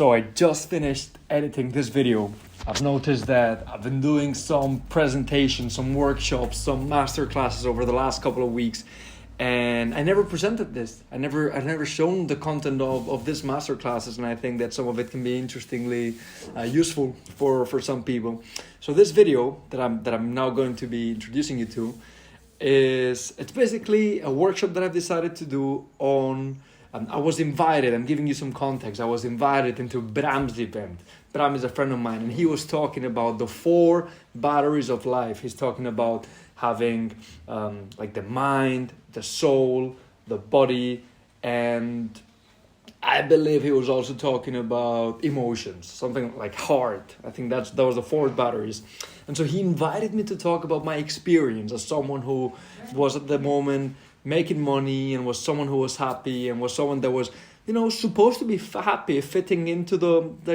So I just finished editing this video. I've noticed that I've been doing some presentations, some workshops, some master classes over the last couple of weeks, and I never presented this. I've never shown the content of this master classes, and I think that some of it can be interestingly useful for some people. So this video that I'm now going to be introducing you to it's basically a workshop that I've decided to do on. I was invited, I'm giving you some context. I was invited into Bram's event. Bram is a friend of mine, and he was talking about the 4 batteries of life. He's talking about having like the mind, the soul, the body, and I believe he was also talking about emotions, something like heart. I think that was the 4 batteries. And so he invited me to talk about my experience as someone who was at the moment making money and was someone who was happy and was someone that was, supposed to be happy, fitting into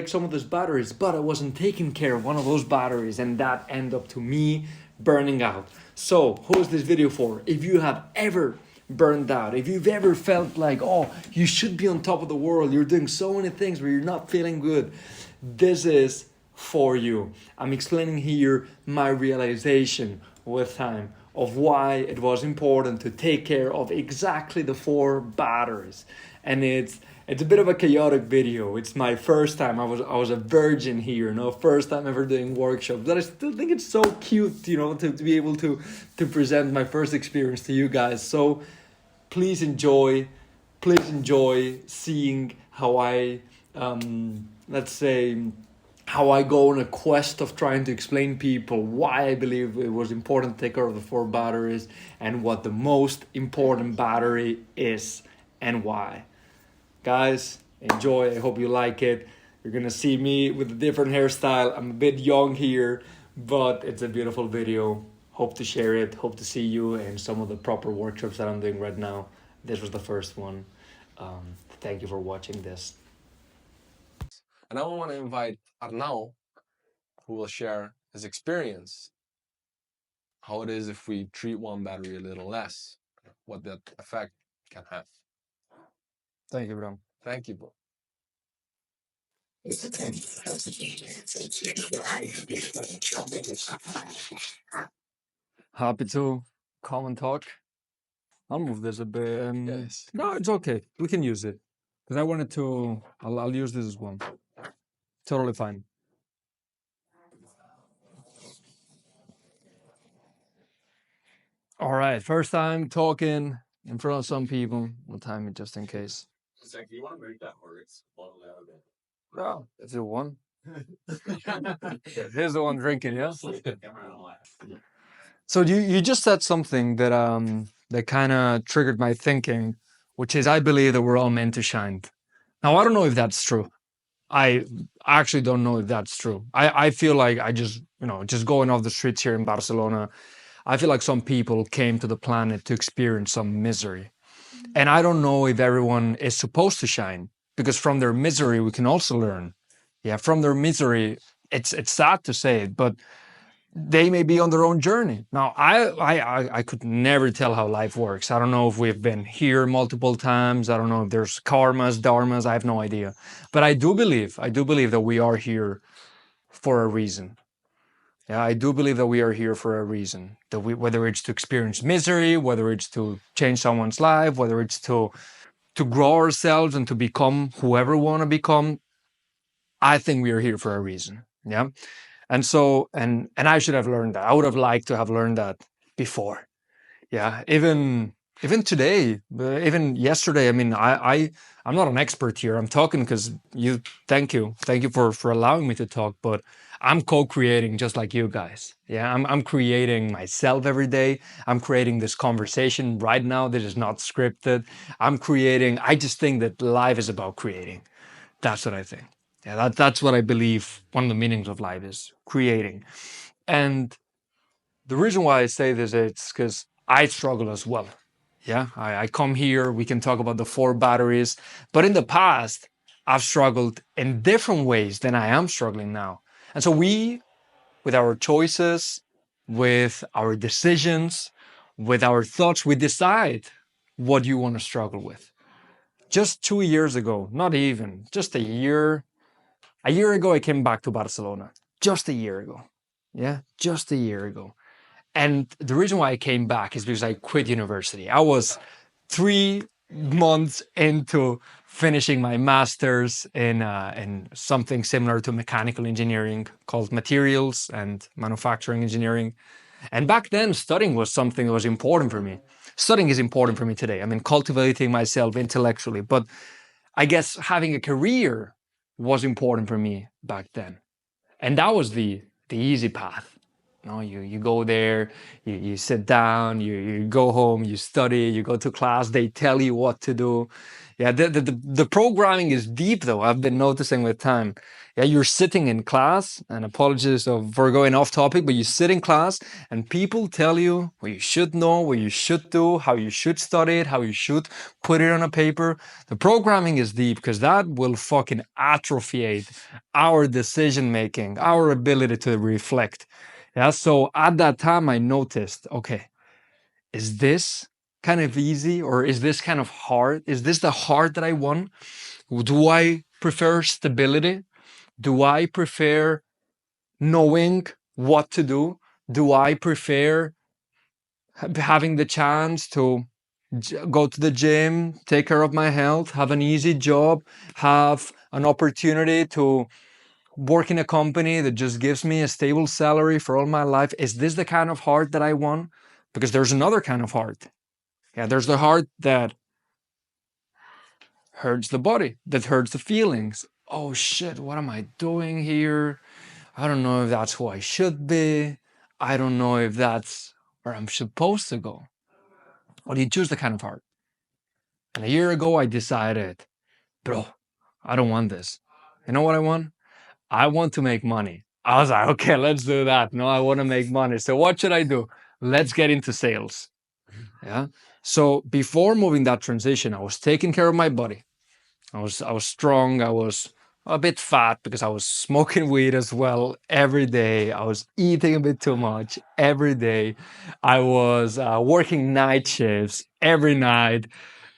some of those batteries, but I wasn't taking care of one of those batteries, and that ended up to me burning out. So who is this video for? If you have ever burned out, if you've ever felt like, oh, you should be on top of the world, you're doing so many things but you're not feeling good, this is for you. I'm explaining here my realization with time of why it was important to take care of exactly the 4 batteries. And it's a bit of a chaotic video. It's my first time. I was a virgin here, first time ever doing workshops. But I still think it's so cute, to be able to present my first experience to you guys. So please enjoy seeing how I how I go on a quest of trying to explain people why I believe it was important to take care of the 4 batteries and what the most important battery is and why. Guys, enjoy. I hope you like it. You're gonna see me with a different hairstyle. I'm a bit young here, but it's a beautiful video. Hope to share it. Hope to see you in some of the proper workshops that I'm doing right now. This was the first one. Thank you for watching this. And I want to invite Arnau, who will share his experience, how it is if we treat one battery a little less, what that effect can have. Thank you, Bram. Thank you, bro. Happy to come and talk. I'll move this a bit. Yes. No, it's okay. We can use it. Because I wanted to... I'll use this as one. Totally fine. All right. First time talking in front of some people. We'll time it just in case. Zach, do you want to make that works? No, that's the one. Here's the one drinking, yeah? So you just said something that kind of triggered my thinking, which is I believe that we're all meant to shine. Now, I don't know if that's true. I actually don't know if that's true. I feel like I just going off the streets here in Barcelona, I feel like some people came to the planet to experience some misery. And I don't know if everyone is supposed to shine, because from their misery, we can also learn. Yeah, from their misery, it's sad to say it, but they may be on their own journey. Now, I could never tell how life works. I don't know if we've been here multiple times. I don't know if there's karmas, dharmas. I have no idea. But I do believe that we are here for a reason. Yeah, I do believe that we are here for a reason. That whether it's to experience misery, whether it's to change someone's life, whether it's to grow ourselves and to become whoever we want to become, I think we are here for a reason. Yeah. And so, and I should have learned that. I would have liked to have learned that before. Yeah, even today, even yesterday. I mean, I'm not an expert here. I'm talking because thank you for allowing me to talk. But I'm co-creating just like you guys. Yeah, I'm creating myself every day. I'm creating this conversation right now that is not scripted. I just think that life is about creating. That's what I think. Yeah, that's what I believe one of the meanings of life is, creating. And the reason why I say this is because I struggle as well. Yeah, I come here, we can talk about the 4 batteries, but in the past, I've struggled in different ways than I am struggling now. And so with our choices, with our decisions, with our thoughts, we decide what you want to struggle with. Just 2 years ago, not even, just a year A year ago, I came back to Barcelona. Just a year ago. Yeah, just a year ago. And the reason why I came back is because I quit university. I was 3 months into finishing my master's in something similar to mechanical engineering called materials and manufacturing engineering. And back then, studying was something that was important for me. Studying is important for me today. I mean, cultivating myself intellectually, but I guess having a career was important for me back then. And that was the easy path. You go there, you sit down, you go home, you study, you go to class, they tell you what to do. Yeah, the programming is deep though, I've been noticing with time. Yeah, you're sitting in class, and apologies for going off topic, but you sit in class and people tell you what you should know, what you should do, how you should study it, how you should put it on a paper. The programming is deep because that will fucking atrophiate our decision making, our ability to reflect. Yeah, so at that time I noticed, okay, is this kind of easy or is this kind of hard? Is this the hard that I want? Do I prefer stability? Do I prefer knowing what to do? Do I prefer having the chance to go to the gym, take care of my health, have an easy job, have an opportunity to work in a company that just gives me a stable salary for all my life? Is this the kind of heart that I want? Because there's another kind of heart. Yeah, there's the heart that hurts the body, that hurts the feelings. Oh shit, what am I doing here? I don't know if that's who I should be. I don't know if that's where I'm supposed to go. Or do you choose the kind of heart? And a year ago, I decided, bro, I don't want this. You know what I want? I want to make money. I was like, okay, let's do that. No, I want to make money. So what should I do? Let's get into sales. Yeah. So before moving that transition, I was taking care of my body. I was strong. I was a bit fat because I was smoking weed as well every day. I was eating a bit too much every day. I was working night shifts every night.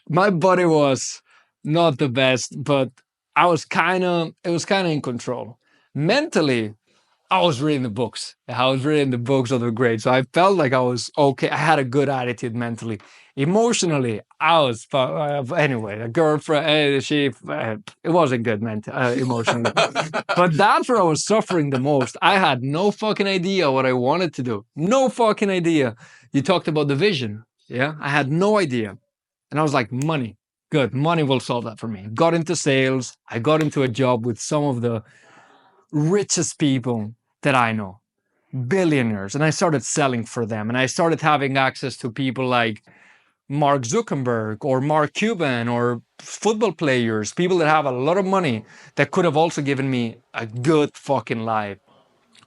My body was not the best, but it was kind of in control. Mentally, I was reading the books. I was reading the books of the great. So I felt like I was okay. I had a good attitude mentally. Emotionally, I was, anyway, a girlfriend, it wasn't good emotionally. But that's where I was suffering the most. I had no fucking idea what I wanted to do. No fucking idea. You talked about the vision. Yeah. I had no idea. And I was like, money. Good. Money will solve that for me. Got into sales. I got into a job with some of the richest people that I know, billionaires. And I started selling for them. And I started having access to people like Mark Zuckerberg or Mark Cuban or football players, people that have a lot of money that could have also given me a good fucking life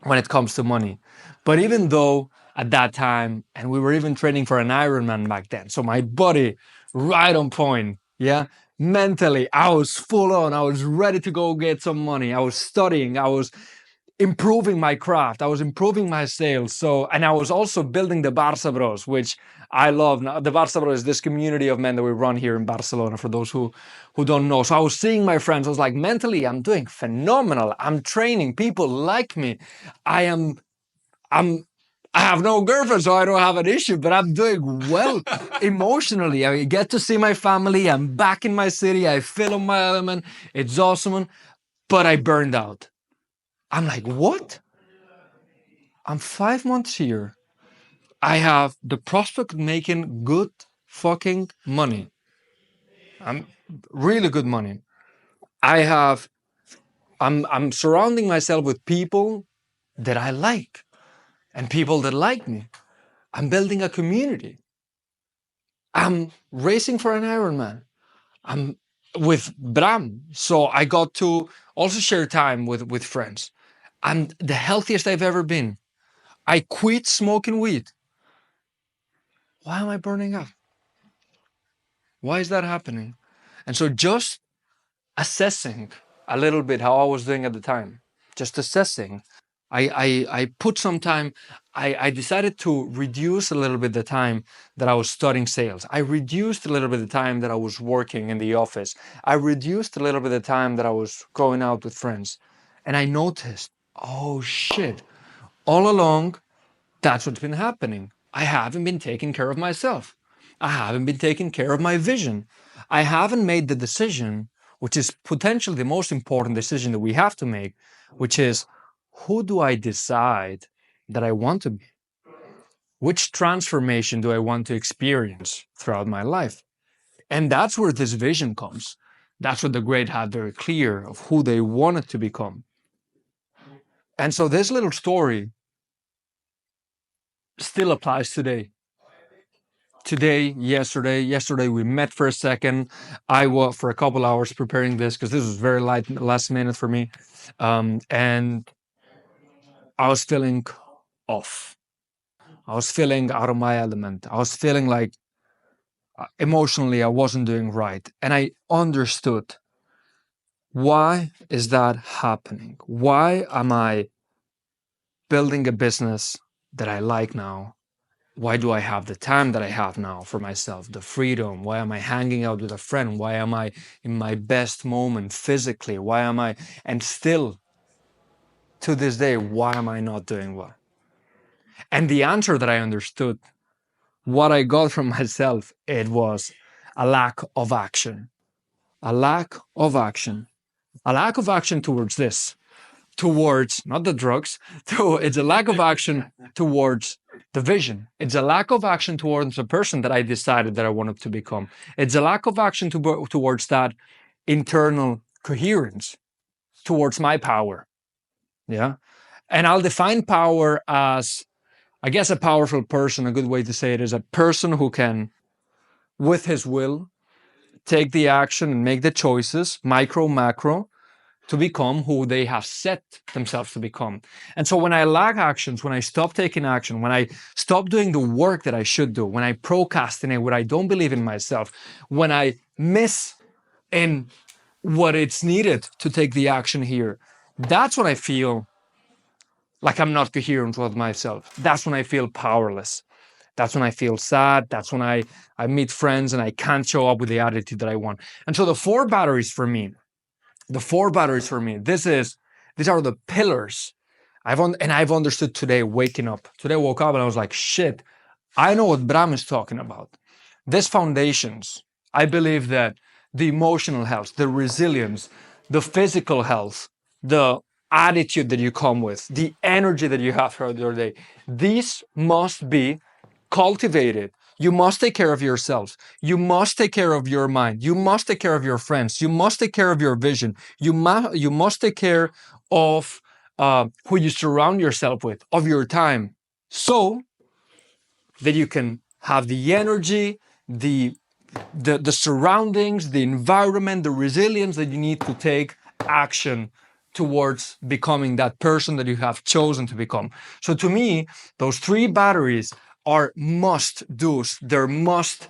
when it comes to money. But even though at that time, and we were even training for an Ironman back then, so my body right on point, yeah. Mentally, I was full on. I was ready to go get some money. I was studying. I was improving my craft. I was improving my sales. So, and I was also building the Barça Bros, which I love. Now, the Barça Bros is this community of men that we run here in Barcelona. For those who don't know, so I was seeing my friends. I was like, mentally, I'm doing phenomenal. I'm training. People like me. I am. I'm. I have no girlfriend, so I don't have an issue, but I'm doing well emotionally. I get to see my family. I'm back in my city. I feel in my element. It's awesome, but I burned out. I'm like, what? I'm 5 months here. I have the prospect of making good fucking money. I'm really good money. I have I'm surrounding myself with people that I like and people that like me. I'm building a community. I'm racing for an Ironman. I'm with Bram. So I got to also share time with friends. I'm the healthiest I've ever been. I quit smoking weed. Why am I burning up? Why is that happening? And so just assessing a little bit how I was doing at the time, just assessing. I put some time, I decided to reduce a little bit the time that I was studying sales. I reduced a little bit the time that I was working in the office. I reduced a little bit the time that I was going out with friends. And I noticed, oh shit, all along, that's what's been happening. I haven't been taking care of myself. I haven't been taking care of my vision. I haven't made the decision, which is potentially the most important decision that we have to make, which is, who do I decide that I want to be? Which transformation do I want to experience throughout my life? And that's where this vision comes. That's what the great had very clear of who they wanted to become. And so this little story still applies today. Today, yesterday we met for a second. I was for a couple hours preparing this because this was very last minute for me, and I was feeling off. I was feeling out of my element. I was feeling like emotionally I wasn't doing right, and I understood why is that happening. Why am I building a business that I like now? Why do I have the time that I have now for myself, the freedom? Why am I hanging out with a friend? Why am I in my best moment physically? Why am I, and still to this day, why am I not doing well? And the answer that I understood, what I got from myself, it was a lack of action, a lack of action, a lack of action towards this, towards not the drugs, it's a lack of action towards the vision. It's a lack of action towards the person that I decided that I wanted to become. It's a lack of action towards that internal coherence, towards my power. Yeah. And I'll define power as, I guess, a powerful person. A good way to say it is a person who can, with his will, take the action and make the choices, micro, macro, to become who they have set themselves to become. And so when I lack actions, when I stop taking action, when I stop doing the work that I should do, when I procrastinate, when I don't believe in myself, when I miss in what it's needed to take the action here, that's when I feel like I'm not coherent with myself. That's when I feel powerless. That's when I feel sad. That's when I meet friends and I can't show up with the attitude that I want. And so the four batteries for me, these are the pillars I've understood today waking up. Today I woke up and I was like, shit, I know what Bram is talking about. These foundations, I believe that the emotional health, the resilience, the physical health, the attitude that you come with, the energy that you have throughout your day, these must be cultivated. You must take care of yourselves. You must take care of your mind. You must take care of your friends. You must take care of your vision. You must take care of who you surround yourself with, of your time, so that you can have the energy, the surroundings, the environment, the resilience that you need to take action towards becoming that person that you have chosen to become. So to me, those three batteries are must do's. They're must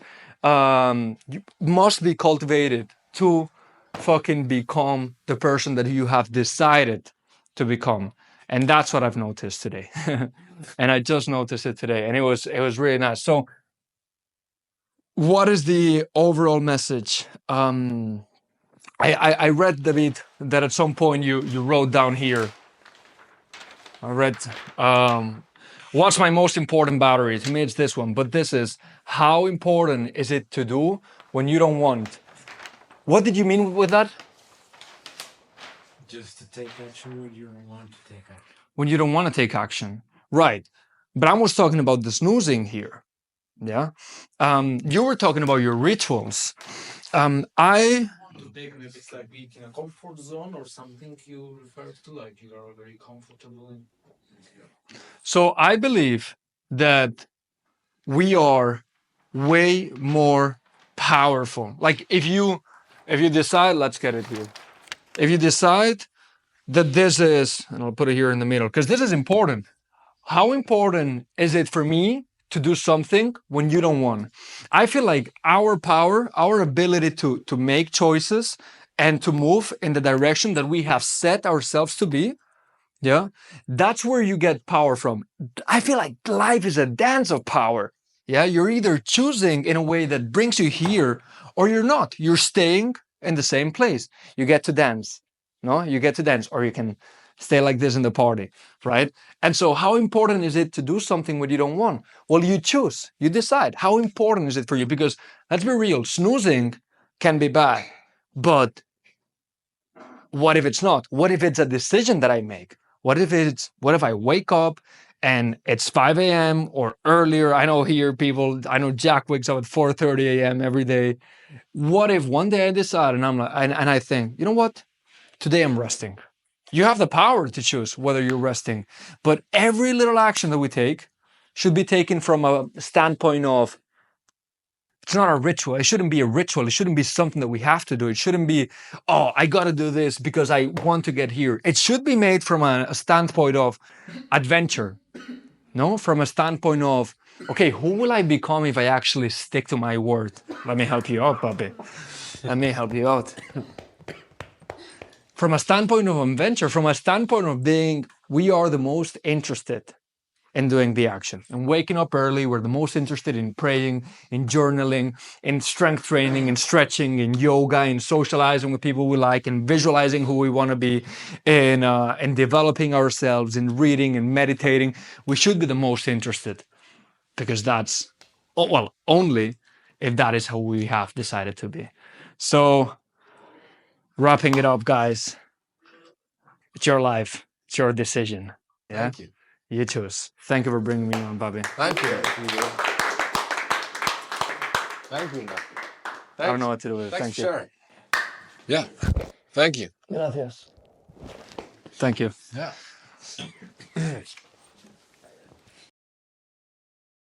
be cultivated to fucking become the person that you have decided to become. And that's what I've noticed today. And I just noticed it today, and it was really nice. So what is the overall message? I read, David, that at some point you wrote down here. I read, what's my most important battery? To me, it's this one. But this is, how important is it to do when you don't want? What did you mean with that? Just to take action when you don't want to take action. When you don't want to take action, right? But I was talking about the snoozing here. Yeah. You were talking about your rituals. Maybe it's like being in a comfort zone or something you refer to, like you are very comfortable in. So I believe that we are way more powerful. Like if you decide, let's get it here. If you decide that this is, and I'll put it here in the middle, because this is important. How important is it for me to do something when you don't want? I feel like our power, our ability to make choices and to move in the direction that we have set ourselves to be, yeah, that's where you get power from. I feel like life is a dance of power. Yeah, you're either choosing in a way that brings you here or you're not. You're staying in the same place. You get to dance. No, you get to dance, or you can stay like this in the party, right? And so how important is it to do something what you don't want? Well, you choose, you decide. How important is it for you? Because let's be real, snoozing can be bad, but what if it's not? What if it's a decision that I make? What if I wake up and it's 5 a.m. or earlier? I know Jack wakes up at 4:30 a.m. every day. What if one day I decide and I'm like, and I think, you know what? Today I'm resting. You have the power to choose whether you're resting, but every little action that we take should be taken from a standpoint of, it's not a ritual. It shouldn't be a ritual. It shouldn't be something that we have to do. It shouldn't be, oh, I got to do this because I want to get here. It should be made from a standpoint of adventure, no? From a standpoint of, okay, who will I become if I actually stick to my word? Let me help you out, puppy. Let me help you out. From a standpoint of adventure, from a standpoint of being, we are the most interested in doing the action. And waking up early, we're the most interested in praying, in journaling, in strength training, in stretching, in yoga, in socializing with people we like, in visualizing who we want to be, in developing ourselves, in reading and meditating. We should be the most interested, because that's, well, only if that is how we have decided to be. So, wrapping it up, guys, it's your life, it's your decision. Yeah? Thank you. You choose. Thank you for bringing me on, Bobby. Thank you. Thank you. I don't know what to do with it. Thanks Thank for you. sharing. Yeah. Thank you. Gracias. Thank you. Yeah.